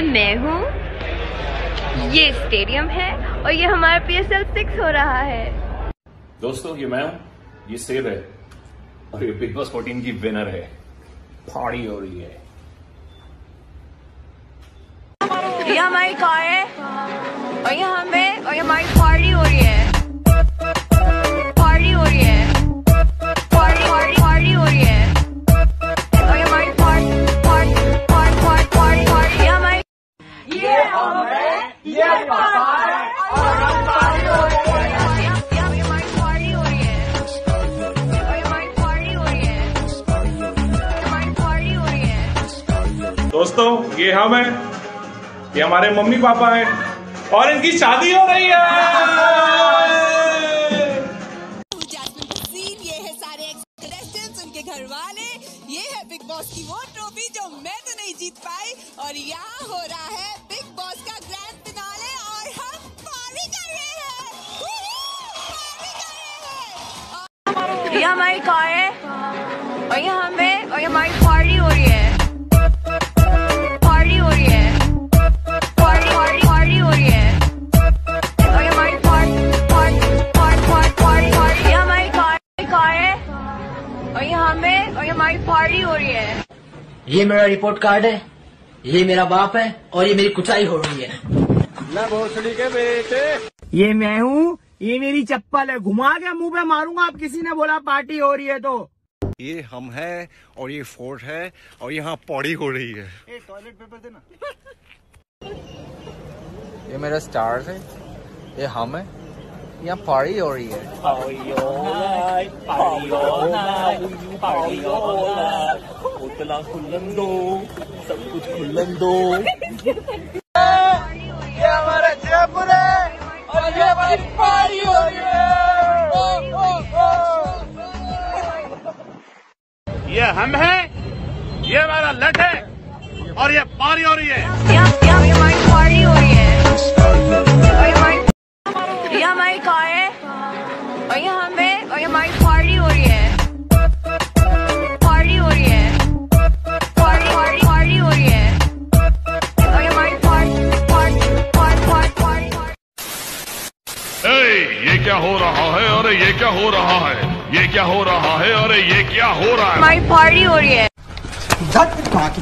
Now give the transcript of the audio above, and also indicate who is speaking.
Speaker 1: मैं हूँ, ये स्टेडियम है और ये हमारा PSL 6 हो रहा है।
Speaker 2: दोस्तों ये मैं हूँ, ये सेब है और ये बिग बॉस 14 की विनर है। पार्टी हो रही है।
Speaker 1: ये हमारी कार है और ये हमें और ये हमारी पार्टी हो रही है। पार्टी हो रही है। पार्टी पार्टी पार्टी हो रही है और ये हमारी party party party party party ये हमारी ये हम है, ये पापा है और हम पार्टी हो रही है। ये हमारी पार्टी हो रही है और ये हमारी पार्टी हो रही है। हमारी पार्टी हो रही है।
Speaker 3: दोस्तों ये हम है, ये हमारे मम्मी पापा हैं और इनकी शादी हो रही है।
Speaker 4: ये है सारे कंटेस्टेंट्स, उनके घर वाले। ये है बिग बॉस की वो ट्रॉफी जो मैं तो नहीं जीत पाई और यहाँ हो रहा है बिग बॉस का ग्रैंड फिनाले और हम पार्टी कर रहे हैं। पार्टी कर रहे हैं। ये हमारी कार है और ये हमें और ये हमारी पार्टी हो रही है। पार्टी हो रही है। पार्टी पार्टी पार्टी हो रही है और ये हमारी party party party party party ये हमारी कार है और ये हमें और ये हमारी पार्टी हो रही है।
Speaker 5: ये मेरा रिपोर्ट कार्ड है, ये मेरा बाप है और ये मेरी कुटाई हो रही है।
Speaker 3: मैं भोसड़ी के बेटे।
Speaker 6: ये मैं हूँ, ये मेरी चप्पल है, घुमा के मुंह पे मारूंगा आप किसी ने बोला पार्टी हो रही है तो।
Speaker 7: ये हम है और ये फोर्ट है और यहाँ पौड़ी हो रही है।
Speaker 3: टॉयलेट पेपर देना।
Speaker 8: ये मेरा स्टार्स है, ये हम है, यहाँ पार्टी हो रही है।
Speaker 7: सब कुछ खुलन दो।
Speaker 3: ये हमारा जयपुर है और ये हमारी पार्टी हो रही है। ये हम है, ये हमारा लट है और ये पार्टी हो रही है।
Speaker 1: ये हमारी पार्टी हो रही है और ये हमारी कार है और ये हमें और ये हमारी पार्टी हो रही है। पार्टी हो रही है। पार्टी पार्टी पार्टी हो रही है और ये हमारी पार्टी पार्टी पार्टी पार्टी।
Speaker 2: ये क्या हो रहा है? अरे ये क्या हो रहा है? ये क्या हो रहा है? अरे ये क्या हो रहा है?
Speaker 1: हमारी पार्टी हो रही है।
Speaker 5: झट कहाँ की